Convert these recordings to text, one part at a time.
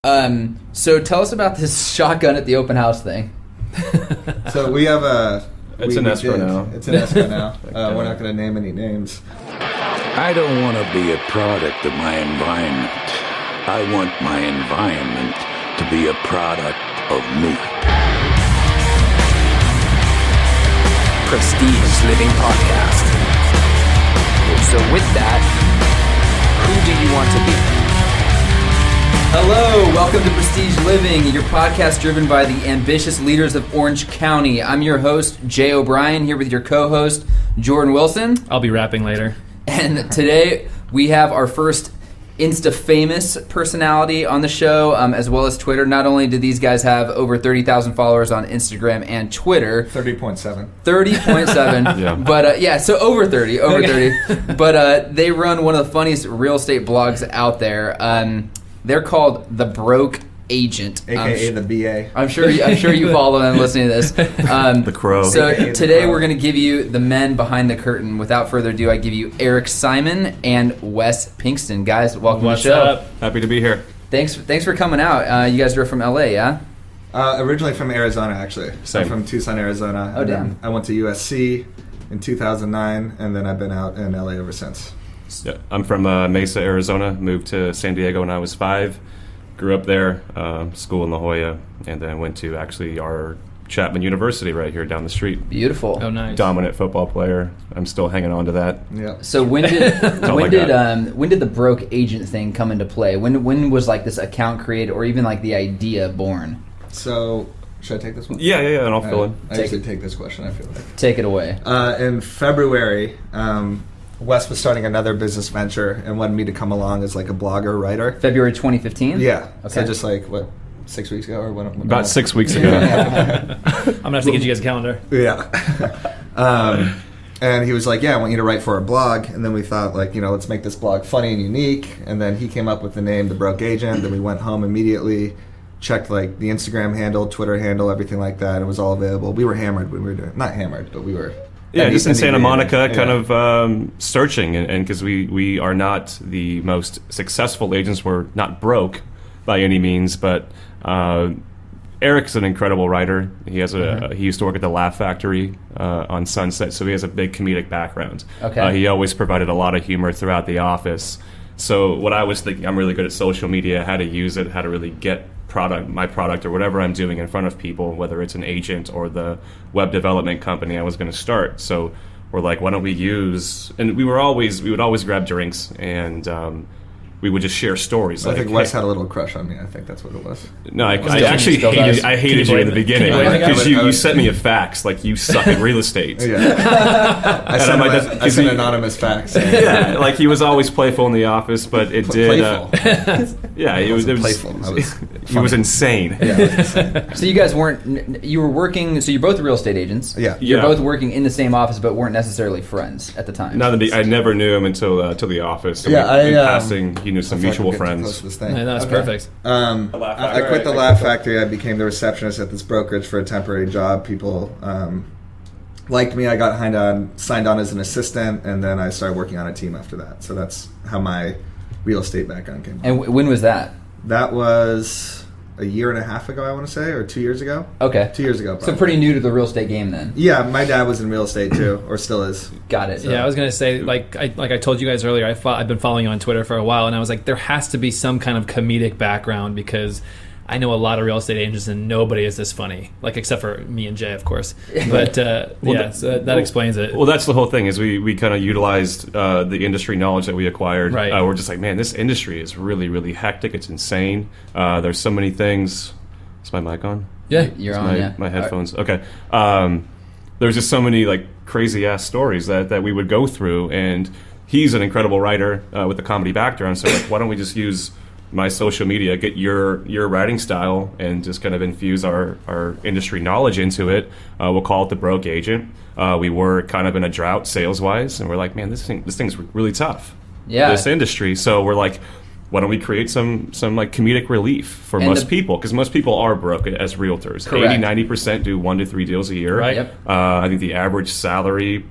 So tell us about this shotgun at the open house thing. So we have a... It's an escrow now. It's an escrow now. We're not going to name any names. I don't want to be a product of my environment. I want my environment to be a product of me. Prestige Living Podcast. So with that, who do you want to be? Hello, welcome to Prestige Living, your podcast driven by the ambitious leaders of Orange County. I'm your host, Jay O'Brien, here with your co-host, Jordan Wilson. I'll be rapping later. And today we have our first Insta-famous personality on the show, as well as Twitter. Not only do these guys have over 30,000 followers on Instagram and Twitter. 30.7. 30.7. Yeah. But so over 30. But they run one of the funniest real estate blogs out there. They're called The Broke Agent, AKA the BA. I'm sure you follow them listening to this. The Crow. So today we're going to give you the men behind the curtain. Without further ado, I give you Eric Simon and Wes Pinkston. Guys, welcome to the show. Up? Happy to be here. Thanks for coming out. You guys are from LA, yeah? Originally from Arizona, actually. Same. I'm from Tucson, Arizona. Oh, damn. I went to USC in 2009, and then I've been out in LA ever since. Yeah, I'm from Mesa, Arizona. Moved to San Diego when I was 5. Grew up there, school in La Jolla, and then went to actually our Chapman University right here down the street. Beautiful. Oh, nice. Dominant football player. I'm still hanging on to that. Yeah. So when did the broke agent thing come into play? When was like this account created, or even like the idea born? So should I take this one? Yeah, and I'll fill in. I usually take this question, I feel like. Take it away. In February, Wes was starting another business venture and wanted me to come along as like a blogger, writer. February 2015? Yeah. Okay. So just like, 6 weeks ago? Or when About 6 weeks ago. I'm going to have to get you guys a calendar. Yeah. And he was like, I want you to write for our blog. And then we thought, let's make this blog funny and unique. And then he came up with the name The Broke Agent. Then we went home immediately, checked like the Instagram handle, Twitter handle, everything like that. It was all available. We were hammered when we were doing it. Not hammered, but we were... Yeah, just in Santa Monica, kind of searching, and because we are not the most successful agents, we're not broke by any means, but Eric's an incredible writer. He has he used to work at the Laugh Factory on Sunset, so he has a big comedic background. Okay. He always provided a lot of humor throughout the office. So what I was thinking, I'm really good at social media, how to use it, how to really get my product or whatever I'm doing in front of people, whether it's an agent or the web development company I was going to start. So we're like, why don't we use, and we would always grab drinks and we would just share stories. I think Wes had a little crush on me. I think that's what it was. No, I actually hated you in the beginning because you sent me a fax like you suck at real estate. Yeah, I sent anonymous fax. Yeah, like he was always playful in the office, but it did. Yeah, it was playful. He was insane. Yeah, it was insane. So you guys you were working, so you're both real estate agents. Yeah. You're both working in the same office, but weren't necessarily friends at the time. I never knew him until the office. So yeah, in passing, he knew some mutual friends. Yeah, that's perfect. I quit the Laugh Factory. I became the receptionist at this brokerage for a temporary job. People liked me. I got signed on as an assistant, and then I started working on a team after that. So that's how my real estate background came. And when was that? That was a year and a half ago, I want to say, or 2 years ago. Okay. 2 years ago, probably. So pretty new to the real estate game then. Yeah, my dad was in real estate too, or still is. Got it. So. Yeah, I was going to say, like I told you guys earlier, I've been following you on Twitter for a while, and I was like, there has to be some kind of comedic background because I know a lot of real estate agents and nobody is this funny, like except for me and Jay, of course. But so that explains it. Well, that's the whole thing is we kind of utilized the industry knowledge that we acquired. Right. We're just like, man, this industry is really, really hectic. It's insane. There's so many things. Is my mic on? Yeah, you're on. My headphones. Okay. There's just so many like crazy ass stories that we would go through, and he's an incredible writer with a comedy background. So like, why don't we just use my social media, get your writing style, and just kind of infuse our industry knowledge into it. We'll call it The Broke Agent. We were kind of in a drought sales wise, and we're like, man, this thing's really tough. Yeah. This industry. So we're like, why don't we create some like comedic relief for most people? Because most people are broke as realtors. Correct. 80-90% do 1 to 3 deals a year. Right. Yep. I think the average salary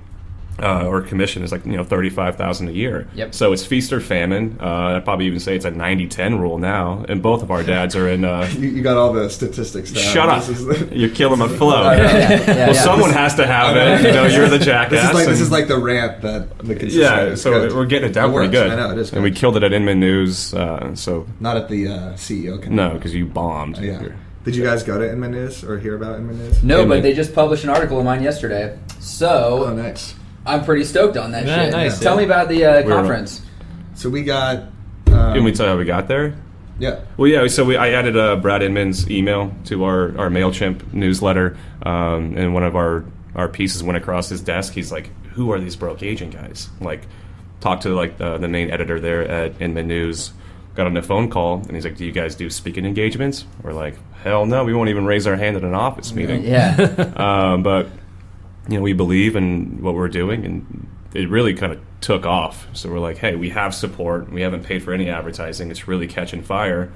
or commission is like $35,000 a year. Yep. So it's feast or famine. I'd probably even say it's a 90-10 rule now, and both of our dads are in. You got all the statistics down. Shut up! You're killing my flow. Yeah, Someone has to have it. You're the jackass. This is like the rant that the consistent. Yeah, so we're getting it down pretty good. I know it is good. And we killed it at Inman News. So not at the CEO. No, because you bombed. Yeah. Did you guys go to Inman News or hear about Inman News? No, but they just published an article of mine yesterday. So nice. I'm pretty stoked on that shit. Nice, Tell me about the conference. So we got. Can we tell you how we got there? Yeah. Well, yeah. So I added Brad Inman's email to our MailChimp newsletter, and one of our pieces went across his desk. He's like, "Who are these broke agent guys?" Like, talked to the main editor there at Inman News. Got on a phone call, and he's like, "Do you guys do speaking engagements?" We're like, "Hell no, we won't even raise our hand at an office meeting." Yeah. But we believe in what we're doing, and it really kind of took off. So we're like, "Hey, we have support. We haven't paid for any advertising. It's really catching fire."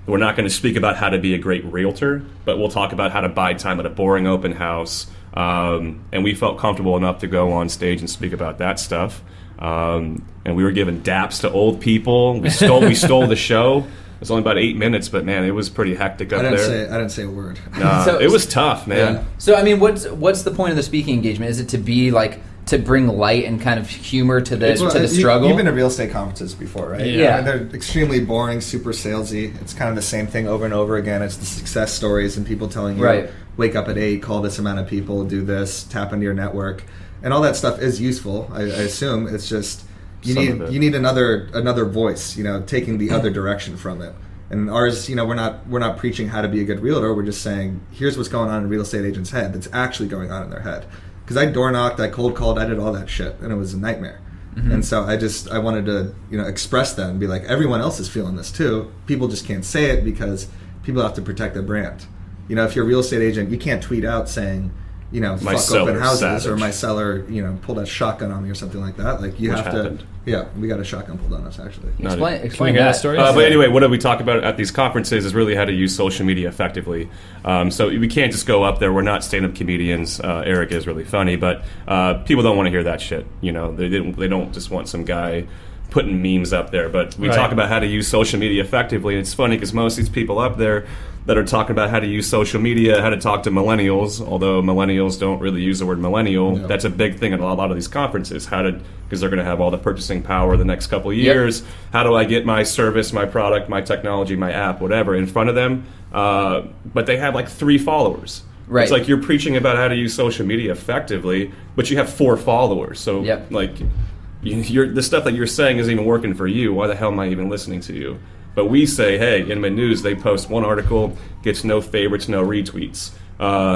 We're not going to speak about how to be a great realtor, but we'll talk about how to buy time at a boring open house. And we felt comfortable enough to go on stage and speak about that stuff. And we were giving daps to old people. We stole the show. It was only about 8 minutes, but man, it was pretty hectic up there. I didn't say a word. It was tough, man. Yeah. So I mean, what's the point of the speaking engagement? Is it to be like to bring light and kind of humor to the struggle? You've been to real estate conferences before, right? Yeah. I mean, they're extremely boring, super salesy. It's kind of the same thing over and over again. It's the success stories and people telling you, right, wake up at 8, call this amount of people, do this, tap into your network, and all that stuff is useful. I assume it's just you need another voice, taking the other direction from it. And ours, we're not preaching how to be a good realtor. We're just saying here's what's going on in a real estate agent's head that's actually going on in their head. Because I door knocked, I cold called, I did all that shit, and it was a nightmare. Mm-hmm. And so I wanted to express that and be like, everyone else is feeling this too. People just can't say it because people have to protect their brand. If you're a real estate agent, you can't tweet out saying, fuck open houses savage. Or my seller, pulled a shotgun on me or something like that. Like you Which have happened. to. Yeah, we got a shotgun pulled on us actually. Explain that that story. But anyway, what we talk about at these conferences is really how to use social media effectively. So we can't just go up there. We're not stand-up comedians. Eric is really funny, but people don't want to hear that shit. They don't just want some guy putting memes up there. But we talk about how to use social media effectively. And it's funny because most of these people up there that are talking about how to use social media, how to talk to millennials, although millennials don't really use the word millennial. No. That's a big thing at a lot of these conferences, because they're going to have all the purchasing power the next couple of years. Yep. How do I get my service, my product, my technology, my app, whatever, in front of them? But they have like 3 followers. Right. It's like you're preaching about how to use social media effectively, but you have 4 followers. So the stuff that you're saying isn't even working for you. Why the hell am I even listening to you? But we say, hey, in my news, they post one article, gets no favorites, no retweets.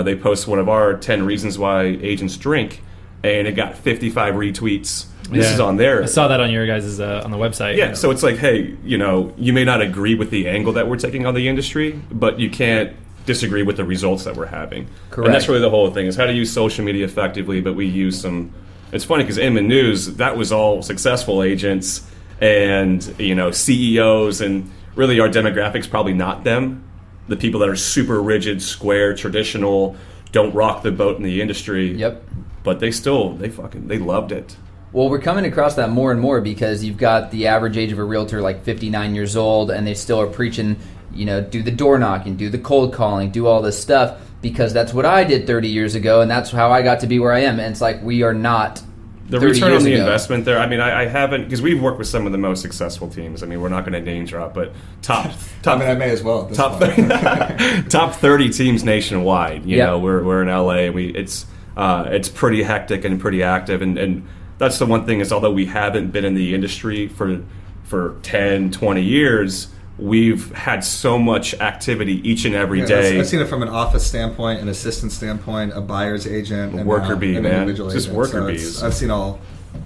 They post one of our 10 reasons why agents drink, and it got 55 retweets. This is on there. I saw that on your guys' on the website. Yeah, so it's like, hey, you may not agree with the angle that we're taking on the industry, but you can't disagree with the results that we're having. Correct. And that's really the whole thing, is how to use social media effectively, but we use some... It's funny, because Inman News, that was all successful agents and CEOs, and really our demographic's probably not them. The people that are super rigid, square, traditional, don't rock the boat in the industry. Yep. But they loved it. Well, we're coming across that more and more because you've got the average age of a realtor like 59 years old, and they still are preaching, do the door knocking, do the cold calling, do all this stuff, because that's what I did 30 years ago, and that's how I got to be where I am. And it's like, we are not... The return on the investment there, I mean, I haven't, because we've worked with some of the most successful teams. I mean, we're not going to name drop, but top I mean, I may as well. Top 30 teams nationwide. We're in LA. It's pretty hectic and pretty active, and that's the one thing is, although we haven't been in the industry for 10, 20 years, we've had so much activity each and every day. I've seen it from an office standpoint, an assistant standpoint, a buyer's agent, and worker bee, an man. individual Just agent. worker bees. I've seen all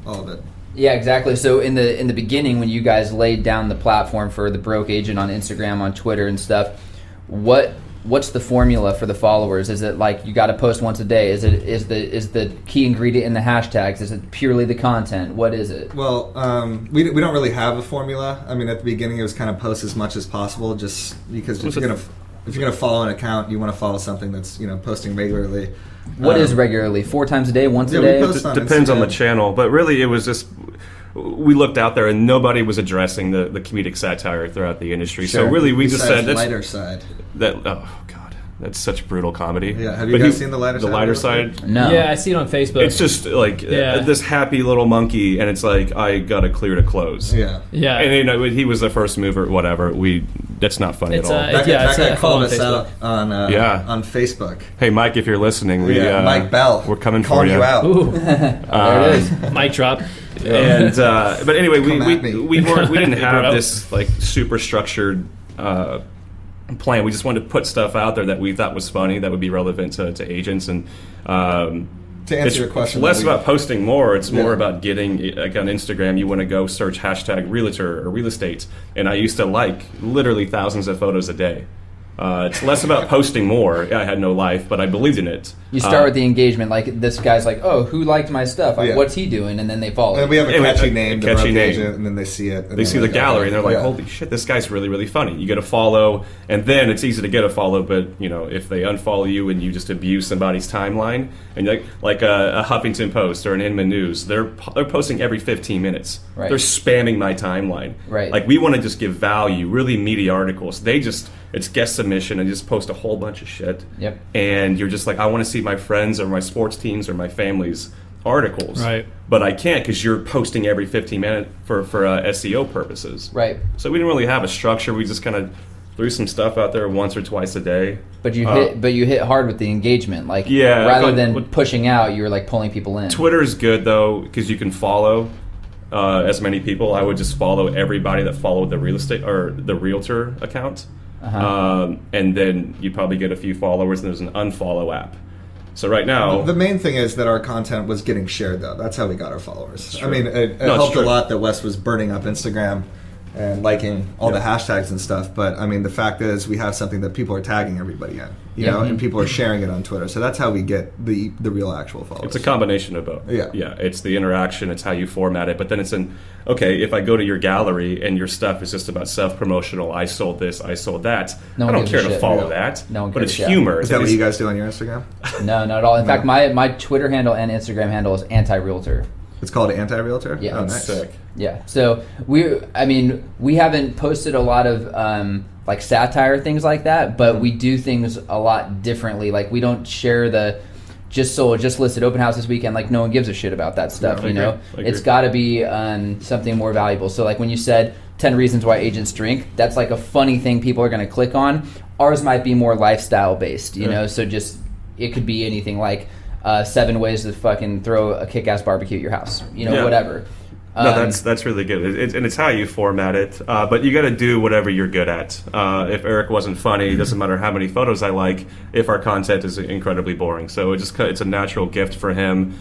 of it. Yeah, exactly. So in the beginning, when you guys laid down the platform for the broke agent on Instagram, on Twitter and stuff, what's the formula for the followers? Is it like you got to post once a day? Is the key ingredient in the hashtags? Is it purely the content? What is it? Well, we don't really have a formula. I mean, at the beginning, it was kind of post as much as possible, just because if you're gonna. if you're gonna follow an account, you want to follow something that's posting regularly. What is regularly? 4 times a day, once a day? We post on Depends on the Instagram. channel, but really it was just we looked out there and nobody was addressing the comedic satire throughout the industry. So Sure. really we just Besides said that's, lighter side. that. Oh God, that's such brutal comedy. Yeah, have you guys seen the lighter side? The lighter side. No. Yeah, I see it on Facebook. It's just like Yeah. this happy little monkey, and it's like I got a clear to close. Yeah. yeah. And he was the first mover. Whatever. That's not funny It's, at all. That Yeah, it's, guy follow called on us Facebook. out on Facebook. Hey Mike, if you're listening, Mike Bell. we're coming calling for you. out. Ooh, There it is. mic drop. And but anyway, Come at me. we didn't have Bro. this like super structured plan. We just wanted to put stuff out there that we thought was funny, that would be relevant to agents, and To answer it's your question, less that we- about posting more. It's more Yeah. about getting, like on Instagram, you want to go search hashtag realtor or real estate. And I used to like literally thousands of photos a day. It's less about posting more. I had no life, but I believed in it. You start with the engagement. Like, this guy's like, oh, who liked my stuff? Like, Yeah. what's he doing? And then they follow. And we have a Anyway, catchy a name, the catchy broke name. agent, and then they see it. And They they're see the like, gallery and they're like, yeah. holy shit, this guy's really, really funny. You get a follow, and then it's easy to get a follow, but if they unfollow you and you just abuse somebody's timeline, and like a Huffington Post or an Inman News, they're posting every 15 minutes. Right. They're spamming my timeline. Right. Like, we want to just give value, really meaty articles. It's guest submission and just post a whole bunch of shit. Yep. And you're just like, I want to see my friends or my sports teams or my family's articles. Right. But I can't because you're posting every 15 minutes for SEO purposes. Right. So we didn't really have a structure. We just kind of threw some stuff out there once or twice a day. But you hit hard with the engagement. Like, Yeah, rather but- than pushing out, you were like pulling people in. Twitter's good though because you can follow as many people. I would just follow everybody that followed the real estate or the realtor account. And then you probably get a few followers, and there's an unfollow app. So right now, The main thing is that our content was getting shared, though. That's how we got our followers. I mean, it No, it's helped a true. lot that Wes was burning up Instagram and liking all the hashtags and stuff. But I mean, the fact is, we have something that people are tagging everybody in, you know, and people are sharing it on Twitter. So that's how we get the real actual followers. it's a combination of both. Yeah. Yeah. It's the interaction. It's how you format it. But then it's if I go to your gallery and your stuff is just about self-promotional, I sold this, I sold that. No I one don't gives care a to shit. follow Yeah. that. No one but cares, it's yeah. humor. Is that what It's- you guys do on your Instagram? No, not at all. In fact, my Twitter handle and Instagram handle is anti-realtor. It's called Anti-Realtor? Yeah. Oh, That's nice. Sick. Yeah. So we haven't posted a lot of like satire, things like that, but we do things a lot differently. Like, we don't share the just listed open house this weekend. Like, no one gives a shit about that stuff. I You know, agree. it's got to be something more valuable. So, like, when you said 10 reasons why agents drink, that's like a funny thing people are going to click on. Ours might be more lifestyle based. You know, so just it could be anything like 7 ways to fucking throw a kick-ass barbecue at your house. You know, Yeah. whatever. No, that's really good, and it's how you format it. But you got to do whatever you're good at. If Eric wasn't funny, it doesn't matter how many photos I like. If our content is incredibly boring, so it's a natural gift for him.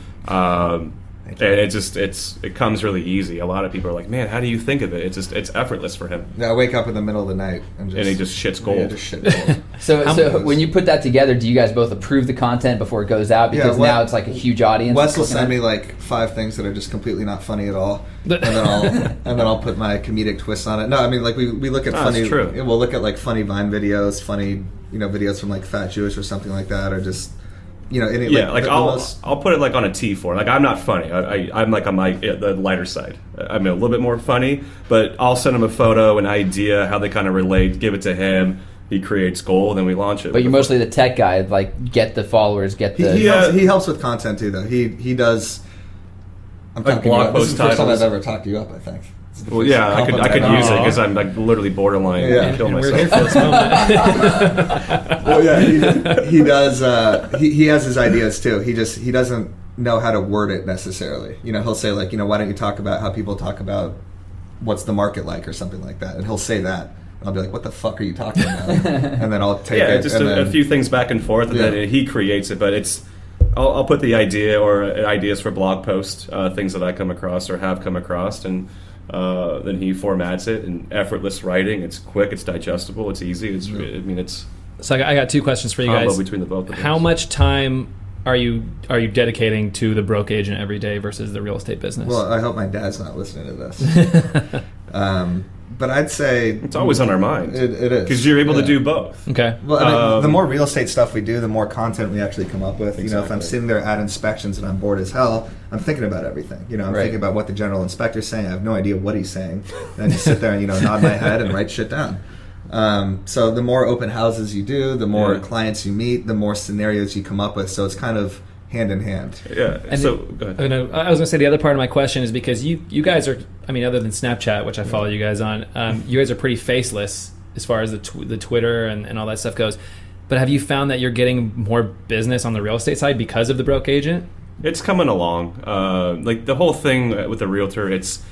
And it comes really easy. A lot of people are like, man, how do you think of it? It's effortless for him, Yeah, I wake up in the middle of the night and he just shits gold. Yeah, just shit gold. So when you put that together, do you guys both approve the content before it goes out? Because Yeah, now it's like a huge audience. Wes will looking send at me it. like 5 things that are just completely not funny at all, and then I'll put my comedic twist on it. No, I mean, like we look at funny. that's true. We'll look at like funny Vine videos, funny videos from like Fat Jewish or something like that, or just any I'll put it like on a T form. Like, I'm not funny. I'm like on the lighter side. I'm a little bit more funny, but I'll send him a photo, an idea, how they kind of relate, give it to him. He creates gold, and then we launch it. But you're mostly the tech guy, like get the followers, get the. he helps with content too, though. He does. I'm Like talking blog about, this is post the first time titles. I've ever talked you up, I think. It's the Well, first yeah, I could compliment use it I've because I'm like literally borderline. Yeah. Kill And we're myself. here for this moment. Well, yeah, he does. He has his ideas too. He doesn't know how to word it necessarily. He'll say like, why don't you talk about how people talk about what's the market like or something like that, and he'll say that. And I'll be like, what the fuck are you talking about? And then I'll take it. Just and a then, few things back and forth, and Yeah. then he creates it. But I'll put the idea or ideas for blog posts, things that I come across or have come across, and then he formats it. And effortless writing. It's quick. It's digestible. It's easy. It's So I got 2 questions for you combo guys. between the both of How us. much time are you dedicating to the broke agent every day versus the real estate business? Well, I hope my dad's not listening to this. But I'd say it's always on our mind. It is. Because you're able to do both. Okay. Well, I mean, the more real estate stuff we do, the more content we actually come up with. Exactly. You know, if I'm sitting there at inspections and I'm bored as hell, I'm thinking about everything. You know, I'm thinking about what the general inspector's saying. I have no idea what he's saying. And I just sit there and, nod my head and write shit down. So the more open houses you do, the more clients you meet, the more scenarios you come up with. So it's kind of hand in hand. Yeah. And so go ahead. I was going to say the other part of my question is because you guys are, I mean, other than Snapchat, which I follow you guys on, you guys are pretty faceless as far as the Twitter and all that stuff goes. But have you found that you're getting more business on the real estate side because of the broke agent? It's coming along. Like the whole thing with the realtor, it's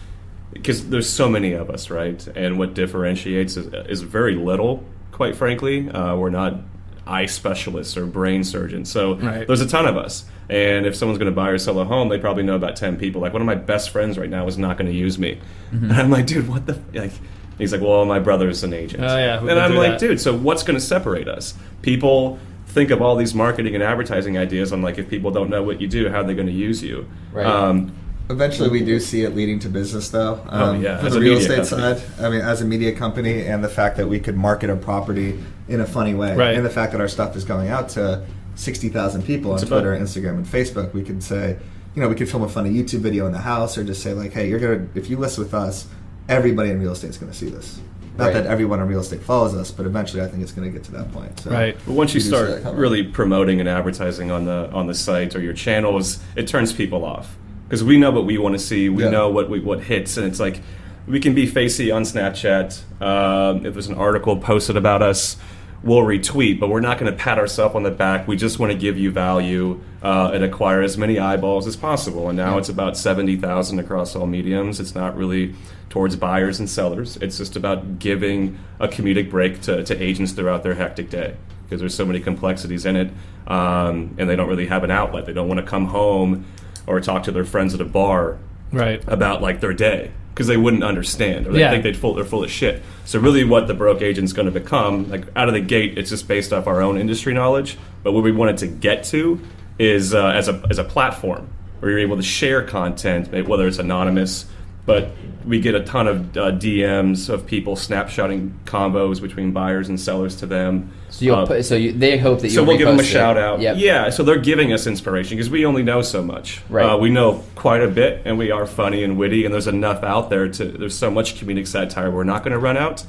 because there's so many of us, right? And what differentiates is very little, quite frankly. We're not eye specialists or brain surgeons. So there's a ton of us. And if someone's going to buy or sell a home, they probably know about 10 people. Like one of my best friends right now is not going to use me. And I'm like, dude, what the... Like, he's like, well, my brother's an agent. Oh, yeah. And I'm like, dude, so what's going to separate us? People think of all these marketing and advertising ideas on like, if people don't know what you do, how are they going to use you? Right. Eventually, we do see it leading to business, though. For As the a real media estate company. side, I mean, as a media company, and the fact that we could market a property in a funny way, and the fact that our stuff is going out to 60,000 people on Twitter, Instagram, and Facebook, we could say, we could film a funny YouTube video in the house, or just say like, hey, if you list with us, everybody in real estate is going to see this. Not that everyone in real estate follows us, but eventually I think it's going to get to that point. So right. But once you start really promoting and advertising on the site or your channels, it turns people off. Because we know what we want to see, we know what hits, and it's like we can be facey on Snapchat. If there's an article posted about us, we'll retweet, but we're not going to pat ourselves on the back. We just want to give you value and acquire as many eyeballs as possible. And now it's about 70,000 across all mediums. It's not really towards buyers and sellers. It's just about giving a comedic break to agents throughout their hectic day. Because there's so many complexities in it, and they don't really have an outlet. They don't want to come home or talk to their friends at a bar about like their day because they wouldn't understand or they think they're full of shit. So really what the broke agent's going to become, like out of the gate, it's just based off our own industry knowledge. But what we wanted to get to is as a platform where you're able to share content, whether it's anonymous, but we get a ton of DMs of people snapshotting combos between buyers and sellers to them. So they hope that you'll we'll give them a repost shout out. Yep. Yeah, so they're giving us inspiration because we only know so much. Right. We know quite a bit, and we are funny and witty, and there's enough out there there's so much comedic satire we're not going to run out.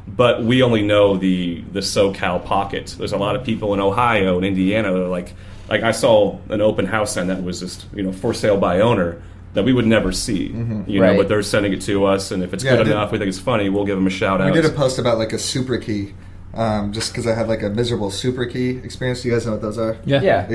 But we only know the SoCal pocket. There's a lot of people in Ohio and Indiana that are like I saw an open house sign that was just for sale by owner that we would never see, but they're sending it to us, and if it's good enough, we think it's funny, we'll give them a shout out. We did a post about like a super key, just because I had like a miserable super key experience. Do you guys know what those are? Yeah.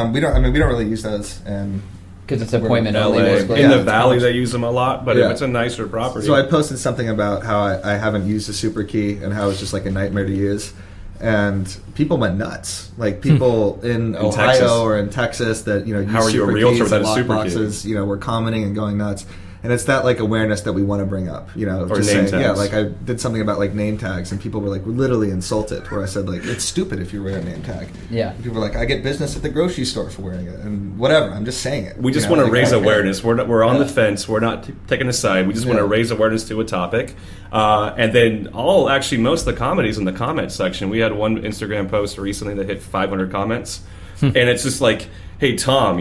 We don't really use those, and because it's appointment LA. only. Basically. In the valley, they use them a lot, but if it's a nicer property. So I posted something about how I haven't used a super key and how it's just like a nightmare to use. And people went nuts. Like people in Ohio Texas. or in Texas that use How are you a super realtor keys and without a super key? lockboxes, were commenting and going nuts. And it's that like awareness that we want to bring up, Or just name saying, tags. like I did something about like name tags, and people were like literally insulted. Where I said like it's stupid if you wear a name tag. Yeah. And people were like, I get business at the grocery store for wearing it, and whatever. I'm just saying it. We just want to raise awareness. We're on the fence. We're not taking a side. We just want to raise awareness to a topic. And then most of the comedies in the comment section. We had one Instagram post recently that hit 500 comments. And it's just like, hey, Tom,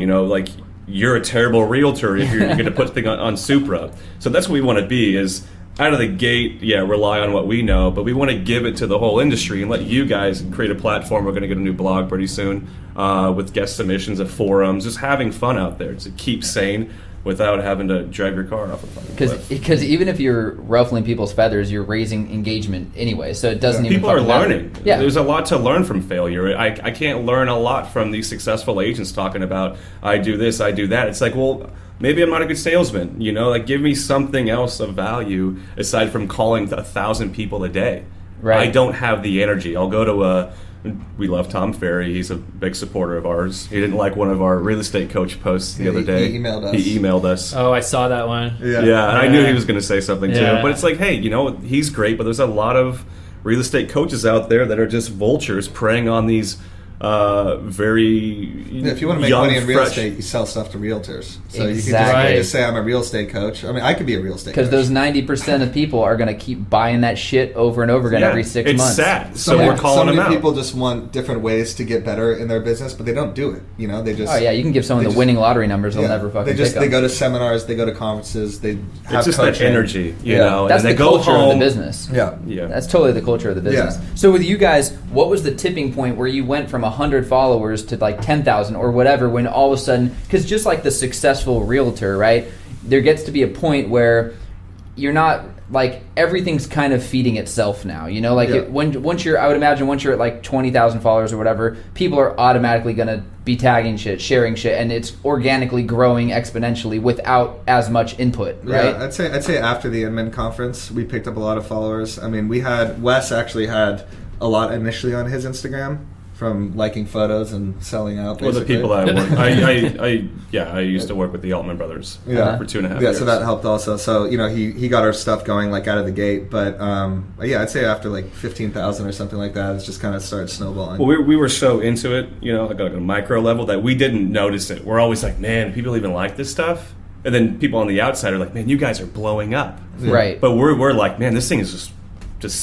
you're a terrible realtor if you're going to put things on Supra. So that's what we want to be is out of the gate, rely on what we know, but we want to give it to the whole industry and let you guys create a platform. We're going to get a new blog pretty soon with guest submissions at forums, just having fun out there to keep sane without having to drag your car off a fucking cliff. Because even if you're ruffling people's feathers, you're raising engagement anyway. So it doesn't even people are learning. Yeah. There's a lot to learn from failure. I can't learn a lot from these successful agents talking about I do this, I do that. It's like, well, maybe I'm not a good salesman. Give me something else of value aside from calling 1,000 people a day. Right. I don't have the energy. I'll go to we love Tom Ferry. He's a big supporter of ours. He didn't like one of our real estate coach posts the other day. He emailed us. Oh, I saw that one. Yeah, and I knew he was going to say something too. Yeah. But it's like, hey, he's great, but there's a lot of real estate coaches out there that are just vultures preying on these If you want to make money in real estate, you sell stuff to realtors. So you can just say, I'm a real estate coach. I mean, I could be a real estate coach. Because those 90% of people are going to keep buying that shit over and over again every 6 months. It's sad. So we're calling them out. So many people just want different ways to get better in their business, but they don't do it. You know, they just... Oh, yeah, you can give someone the winning lottery numbers. They'll never fucking pick them. They go to seminars, they go to conferences, they have It's just coaching. that energy, you know. That's and the they go culture home. of the business. Yeah. That's totally the culture of the business. Yeah. So with you guys, what was the tipping point where you went from 100 followers to like 10,000 or whatever, when all of a sudden, because just like the successful realtor, right, there gets to be a point where you're not, like, everything's kind of feeding itself now, you know, like once you're at like 20,000 followers or whatever, people are automatically going to be tagging shit, sharing shit, and it's organically growing exponentially without as much input, right? Yeah, I'd say after the Inman conference, we picked up a lot of followers. I mean, Wes actually had a lot initially on his Instagram from liking photos and selling out, basically. Well, the people that I work, I used to work with the Altman brothers for 2.5 years. So that helped also. So, you know, he got our stuff going like out of the gate. But I'd say after like 15,000 or something like that, it's just kind of started snowballing. Well, we were so into it, you know, like on a micro level, that we didn't notice it. We're always like, man, people even like this stuff? And then people on the outside are like, man, you guys are blowing up. Yeah. Right. But we're like, man, this thing is just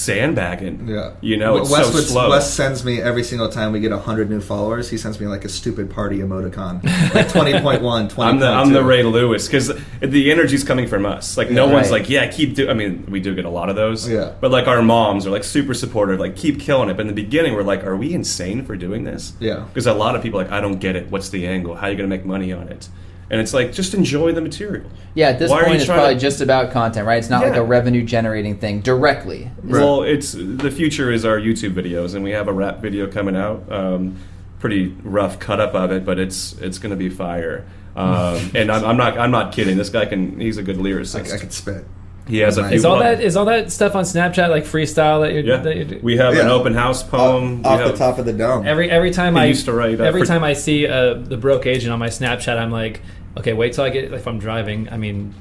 sandbagging. Yeah. You know, it's so slow. Wes sends me every single time we get 100 new followers, he sends me like a stupid party emoticon. Like 20.1, 20.2. I'm the Ray Lewis, because the energy's coming from us. Like, no one's like, keep doing. I mean, we do get a lot of those. Yeah. But like, our moms are like super supportive, like, keep killing it. But in the beginning, we're like, are we insane for doing this? Yeah. Because a lot of people are like, I don't get it. What's the angle? How are you going to make money on it? And it's like, just enjoy the material. Yeah, at this point, it's probably just about content, right? It's not like a revenue-generating thing directly. Right. Well, the future is our YouTube videos, and we have a rap video coming out. Pretty rough cut-up of it, but it's going to be fire. And I'm not kidding. This guy he's a good lyricist. I could spit. He has a few. Is all that stuff on Snapchat like freestyle that you're? Yeah. That you're we have an open house poem off the top of the dome. Every time I used to write. Every time I see the broke agent on my Snapchat, I'm like, okay, wait till I get, if I'm driving. I mean,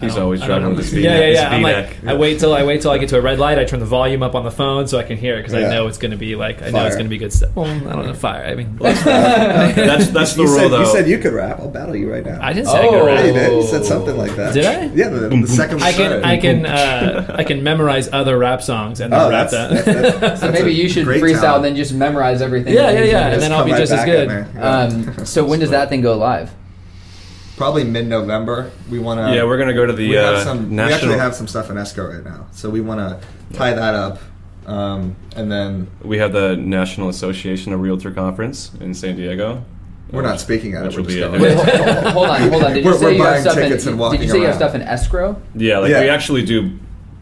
he's always driving with his V-neck. Yeah. I'm like, I wait till I get to a red light. I turn the volume up on the phone so I can hear it, because I know it's going to be like, I know it's going to be good stuff. Well, I don't know, fire. I mean, that's the rule, though. You said you could rap. I'll battle you right now. I didn't say I could rap. You did. You said something like that. Did I? Yeah, the second. I can memorize other rap songs and then rap that. So maybe you should freestyle and then just memorize everything. Yeah, and then I'll be just as good. So when does that thing go live? Probably mid-November. We want to. Yeah, we're going to go to the national. We actually have some stuff in escrow right now, so we want to tie that up, and then we have the National Association of Realtor Conference in San Diego. We're not speaking at it. We're just going. Wait, hold on. Did you say you have stuff you have stuff in escrow? Yeah, we actually do.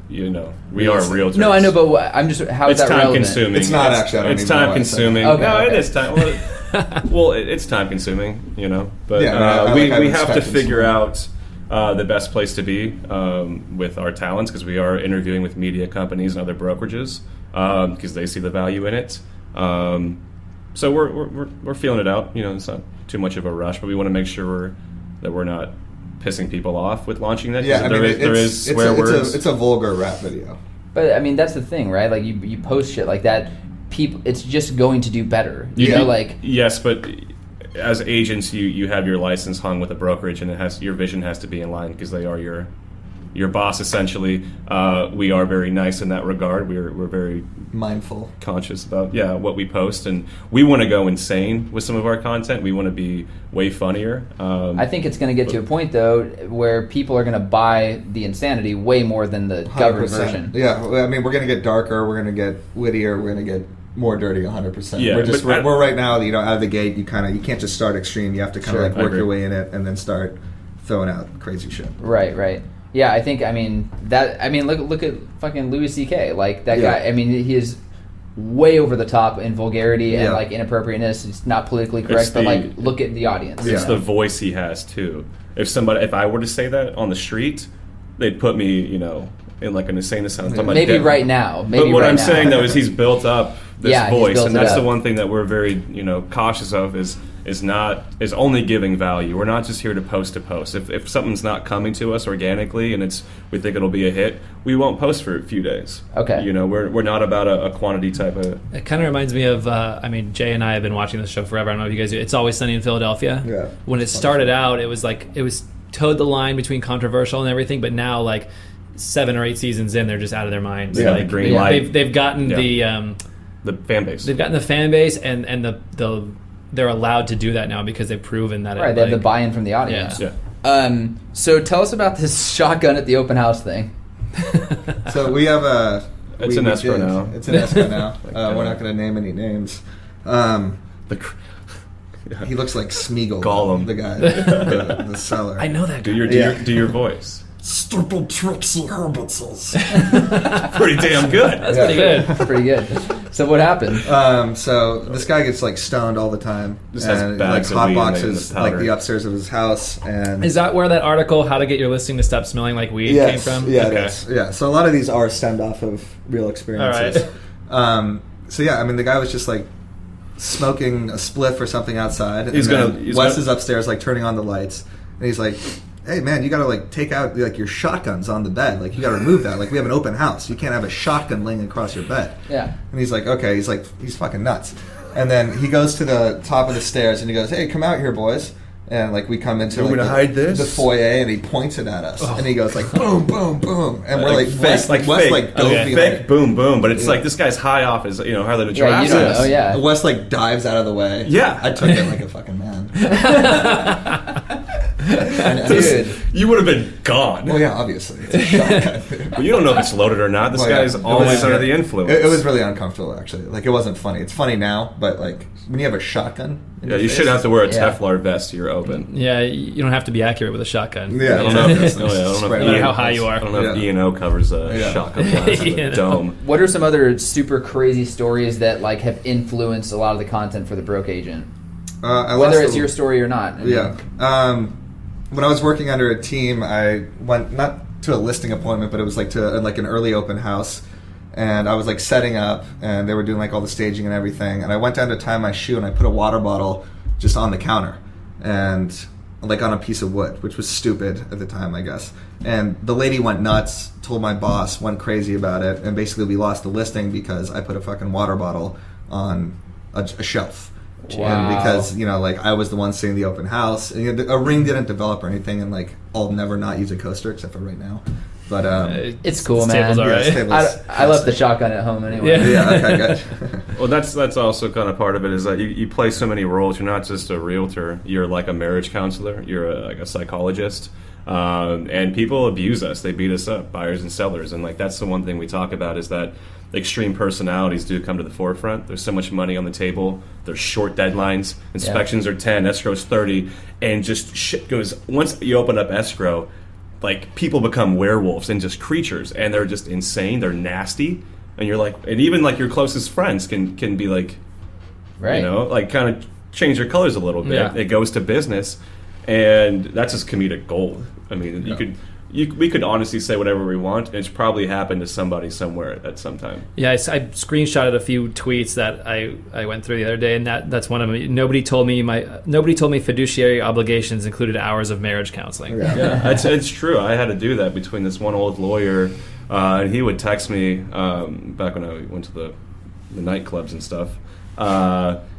You know, we are realtors. No, I know, but I'm just how is that relevant? It's time consuming. It's not actually. It's time consuming. Okay, no, it is time. Well, it's time consuming, you know. But we have to figure out the best place to be with our talents, because we are interviewing with media companies and other brokerages because they see the value in it. So we're feeling it out. You know, it's not too much of a rush, but we want to make sure that we're not pissing people off with launching that. Yeah, there is swear words. It's a vulgar rap video. But I mean, that's the thing, right? Like you post shit like that. People, it's just going to do better. You know, like yes, but as agents, you have your license hung with a brokerage, and your vision has to be in line, because they are your boss essentially. We are very nice in that regard. We're very mindful, conscious about what we post, and we want to go insane with some of our content. We want to be way funnier. I think it's going to get to a point though where people are going to buy the insanity way more than the governed version. Yeah, I mean, we're going to get darker, we're going to get wittier, we're going to get more dirty 100%. Yeah, we're right now, you know, out of the gate, you can't just start extreme. You have to kind of like work your way in it and then start throwing out crazy shit. Right. Yeah, I think, look at fucking Louis C.K. Like, that guy, I mean, he is way over the top in vulgarity and, like, inappropriateness. It's not politically correct, but, like, look at the audience. It's the voice he has, too. If I were to say that on the street, they'd put me, you know, in, like, an insane asylum. Maybe right now. But what I'm saying, though, is he's built up this voice, and that's the one thing that we're very, you know, cautious of, is is only giving value. We're not just here to post. If something's not coming to us organically and we think it'll be a hit, we won't post for a few days. Okay. You know, we're not about a quantity type of. It kind of reminds me of, Jay and I have been watching this show forever. I don't know if you guys do. It's Always Sunny in Philadelphia. Yeah. When it started out, it was towed the line between controversial and everything, but now like 7 or 8 seasons in, they're just out of their minds. Yeah, like, the green light. They've gotten the fan base. They've gotten the fan base, and they're allowed to do that now because they've proven that. Right, they have the buy-in from the audience. Yeah. So tell us about this shotgun at the open house thing. So we have a. It's an escrow now. It's an escrow now. We're not going to name any names. He looks like Smeagol, Gollum. the guy, the seller. I know that guy. Do your voice. Stupid Trixie Herbertses. Pretty damn good. That's pretty good. Pretty good. So what happened? So this guy gets like stoned all the time. Just has and bags like of hot weed in boxes the powder. like the upstairs of his house. And Is that where that article, How to Get Your Listing to Stop Smelling Like Weed, came from? Yeah, Okay. it is. Yeah. So a lot of these are stemmed off of real experiences. All right. So yeah, I mean the guy was just like smoking a spliff or something outside. He's Wes is upstairs like turning on the lights, and he's like, "Hey man, you gotta like take out like your shotguns on the bed. Like you gotta remove that. Like we have an open house. You can't have a shotgun laying across your bed." Yeah. And he's like, "Okay." He's like, he's fucking nuts. And then he goes to the top of the stairs and he goes, "Hey, come out here, boys." And like we come into You want me to hide this? the foyer, and he points it at us, and he goes like boom, boom, boom, and we're like fake, Wes, like Wes fake. like dove Okay. me, Fake like, boom boom, but it's like this guy's high off his higher than a Yeah, giraffe. you don't know, yeah. Wes like dives out of the way. Yeah. I took it like a fucking man. Dude. You would have been gone. Well, yeah, obviously. It's a shotgun. But you don't know if it's loaded or not. This Well, yeah. guy's always under the influence. It was really uncomfortable, actually. Like, it wasn't funny. It's funny now, but like when you have a shotgun. In Yeah, your you face, should have to wear a Yeah. Teflon vest to your open. Yeah, you don't have to be accurate with a shotgun. Yeah, I don't know. If, Yeah. I don't know Right. if No matter how high you are. I don't know if Yeah. E&O covers a Yeah. shotgun blast with a E&O. dome. What are some other super crazy stories that like have influenced a lot of the content for the broke agent? I Whether lost it's a- your story or not. I mean, Yeah. When I was working under a team, I went not to a listing appointment, but it was like to like an early open house, and I was like setting up, and they were doing like all the staging and everything, and I went down to tie my shoe, and I put a water bottle just on the counter, and like on a piece of wood, which was stupid at the time, I guess. And the lady went nuts, told my boss, went crazy about it, and basically we lost the listing because I put a fucking water bottle on a shelf. Wow. And because, you know, like I was the one seeing the open house, and, you know, a ring didn't develop or anything, and like I'll never not use a coaster except for right now. But It's cool, This man. table's all yeah, right. this table's I left the shotgun at home anyway. Yeah. yeah, okay, good. Well, that's also kind of part of it is that you play so many roles. You're not just a realtor. You're like a marriage counselor. You're like a psychologist. And people abuse us. They beat us up, buyers and sellers. And like that's the one thing we talk about is that extreme personalities do come to the forefront. There's so much money on the table. There's short deadlines. Inspections are 10, escrow's 30, and just shit goes. Once you open up escrow, like people become werewolves and just creatures, and they're just insane. They're nasty, and you're like, and even like your closest friends can be like, Right. you know, like kind of change their colors a little bit. Yeah. It goes to business, and that's just comedic gold. I mean, we could honestly say whatever we want, and it's probably happened to somebody somewhere at some time. Yeah, I screenshotted a few tweets that I went through the other day, and that's one of them. Nobody told me fiduciary obligations included hours of marriage counseling. Yeah, it's true. I had to do that between this one old lawyer, and he would text me back when I went to the nightclubs and stuff.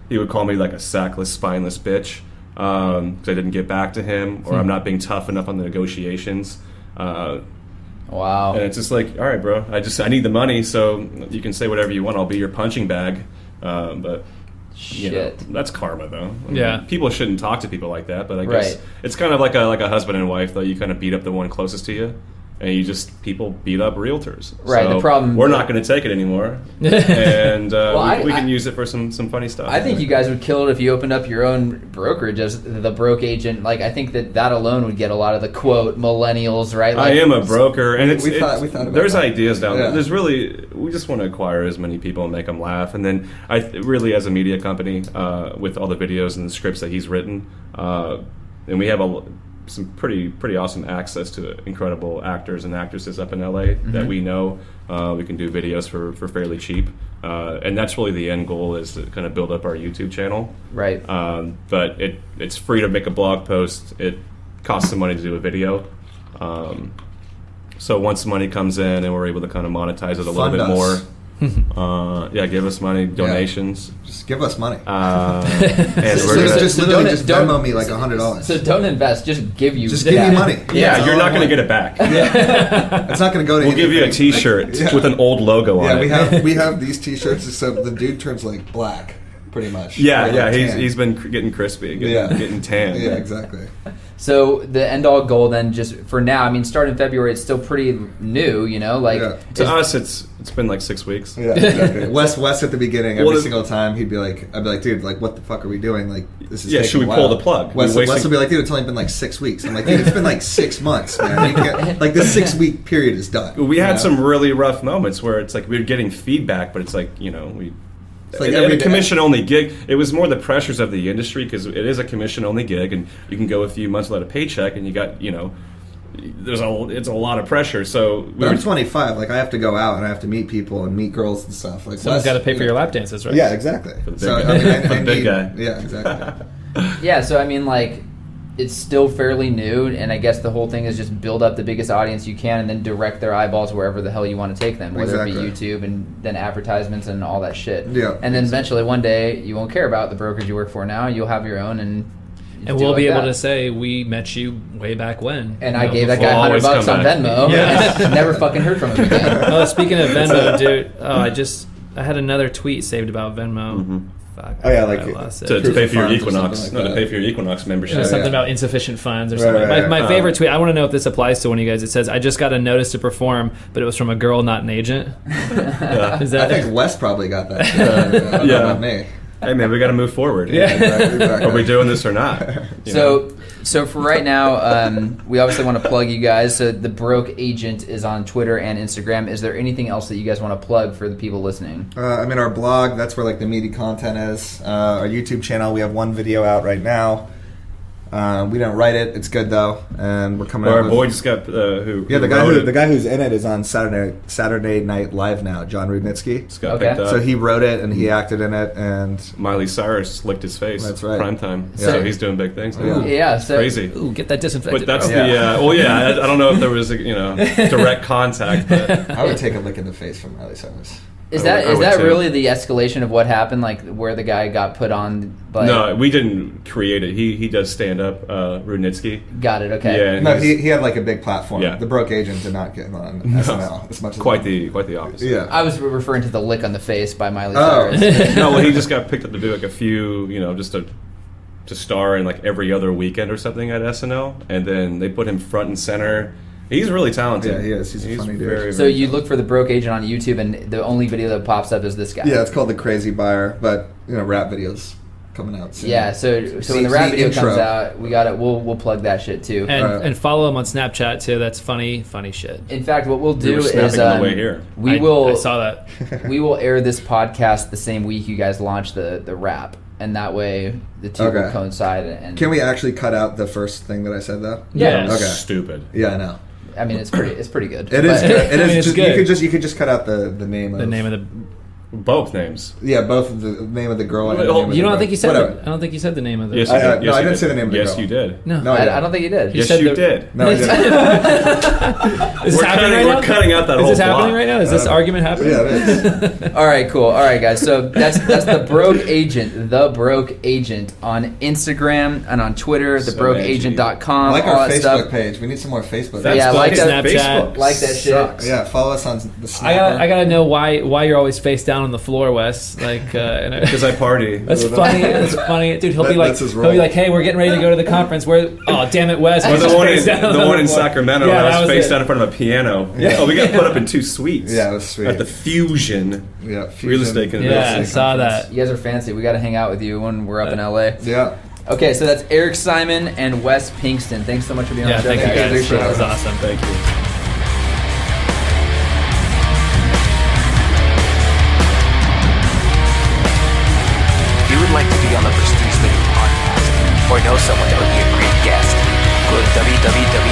He would call me like a sackless, spineless bitch because I didn't get back to him, or I'm not being tough enough on the negotiations. Wow. And it's just like, all right, bro, I need the money, so you can say whatever you want. I'll be your punching bag. But you know, Shit. that's karma, though. I mean, Yeah. people shouldn't talk to people like that. But I guess Right. it's kind of like a husband and wife, though. You kind of beat up the one closest to you, and people beat up realtors. Right, So the problem- we're not going to take it anymore, and we I can use it for some funny stuff. I think you guys would kill it if you opened up your own brokerage as the broke agent. Like, I think that alone would get a lot of the quote millennials, right? Like, I am a broker, and We thought about there's that. ideas down there. Yeah. There's we just want to acquire as many people and make them laugh, and then really as a media company with all the videos and the scripts that he's written, and we have some pretty awesome access to incredible actors and actresses up in LA that we know. We can do videos for fairly cheap, and that's really the end goal, is to kind of build up our YouTube channel. Right. But it's free to make a blog post. It costs some money to do a video. So once money comes in and we're able to kind of monetize it a little bit more, give us money, donations. Just give us money. And we're gonna, just Venmo me like $100. So don't invest. Just give you. Just give me money. yeah, you're not going to get it back. It's not going to go to. We'll give you a T-shirt with an old logo on it. Yeah, we have these T-shirts. So the dude turns like black, pretty much. Yeah. He's been getting crispy, getting tan. Yeah, exactly. So the end all goal then, just for now, I mean, starting February, it's still pretty new, To us, it's been like 6 weeks. Yeah, exactly. Wes at the beginning, every single time, I'd be like, dude, like, what the fuck are we doing? Like, this is taking should we a while. pull the plug? Wes would be like, dude, it's only been like 6 weeks. I'm like, dude, it's been like 6 months, man. You can't, like, this 6 week period is done. We had some really rough moments where it's like we were getting feedback, but it's like, It's like a commission-only gig. It was more the pressures of the industry, because it is a commission-only gig, and you can go a few months without a paycheck, and you got, it's a lot of pressure. So I'm 25. Like, I have to go out and I have to meet people and meet girls and stuff. Like, someone's got to pay for your lap dances, right? Yeah, exactly. For the big guy. Yeah, exactly. Yeah, so I mean, like, it's still fairly new, and I guess the whole thing is just build up the biggest audience you can and then direct their eyeballs wherever the hell you want to take them, whether it be YouTube and then advertisements and all that shit. Yeah. And then eventually one day you won't care about the brokerage you work for now, you'll have your own, and we'll be able to say we met you way back when. And I gave that guy $100 on Venmo. Yeah. Never fucking heard from him again. Oh, speaking of Venmo, dude, I had another tweet saved about Venmo. Mm-hmm. Fuck. Oh yeah, like I lost it. To pay for your Equinox. Like to pay for your Equinox membership. Something about insufficient funds or something. Right. My favorite tweet, I want to know if this applies to one of you guys. It says, I just got a notice to perform, but it was from a girl, not an agent. Is that I think Wes probably got that. I don't know about me. Hey man, we got to move forward. Yeah. Exactly. Are we doing this or not? So for right now, we obviously want to plug you guys. So the Broke Agent is on Twitter and Instagram. Is there anything else that you guys want to plug for the people listening? Our blog, that's where like the meaty content is. Our YouTube channel, we have one video out right now. We didn't write it. It's good though, and we're coming. Our out boy just got the guy who's in it is on Saturday Night Live now. John Rudnitsky. Just got picked up. So he wrote it and he acted in it, and Miley Cyrus licked his face. That's right. Prime time. Yeah. So he's doing big things now. Yeah, so Crazy. Ooh, get that disinfected. But that's bro. I don't know if there was direct contact. But I would take a lick in the face from Miley Cyrus. Is I would that too. really the escalation of what happened? Like where the guy got put on? No, we didn't create it. He does stand up. Rudnitsky. Got it. Okay. Yeah. No, he had like a big platform. Yeah. The Broke Agent did not get him on SNL as much as Quite the opposite. Yeah. I was referring to the lick on the face by Miley Cyrus. No, well, he just got picked up to do like a few, just to star in like every other weekend or something at SNL, and then they put him front and center. He's really talented. Yeah, he is. He's a funny dude. very, So very you look for the Broke Agent on YouTube, and the only video that pops up is this guy. Yeah, it's called The Crazy Buyer, but rap videos coming out soon. Yeah, so when the rap video comes out, we got it. We'll plug that shit too. And follow him on Snapchat too. That's funny shit. In fact, what we'll do is on the way here. I saw that. We will air this podcast the same week you guys launch the rap, and that way the two will coincide. And can we actually cut out the first thing that I said though? Yeah. Okay. Stupid. Yeah, I know. I mean, it's pretty good. It is good. It is. It's good. You could just cut out the name of the name of the. Both names. Yeah, both of the name of the girl and the name of the You don't girl. think you said? Whatever. I don't think you said the name of the. Yes, you did. No, I didn't say the name of the girl. Yes, you did. No, I don't think you did. Yes, said you the- did. No, I didn't. Is this happening right now? We're cutting out that Is whole this happening block. right now? Is this argument happening? Yeah, it is. All right, cool. All right, guys. So that's the Broke Agent, the Broke Agent on Instagram and on Twitter, So thebrokeagent.com. Like all our that Facebook stuff. page. We need some more Facebook. That's Yeah, like that. Snapchat. Like that shit. Sucks. Yeah, follow us on the Snapper. I gotta know why you're always face down on the floor, Wes. Like, Because I party. that's funny. That's funny, dude. He'll be like, That's his role. hey, we're getting ready to go to the conference. Where? Oh, damn it, Wes. Or He's the just one face down on the one in floor. Sacramento, Yeah, I that was was faced it. down in front of a piano. Yeah. Oh, we got put up in 2 suites. Yeah, it was sweet. At the Fusion. Yeah, Real estate convention. Yeah, I saw that. You guys are fancy. We got to hang out with you when we're up in LA. Yeah. Okay, so that's Eric Simon and Wes Pinkston. Thanks so much for being Yeah, on the show. thank you guys. Appreciate That it. was awesome. Thank you. If you would like to be on the Prestige Living Podcast or know someone that would be a great guest, go to www.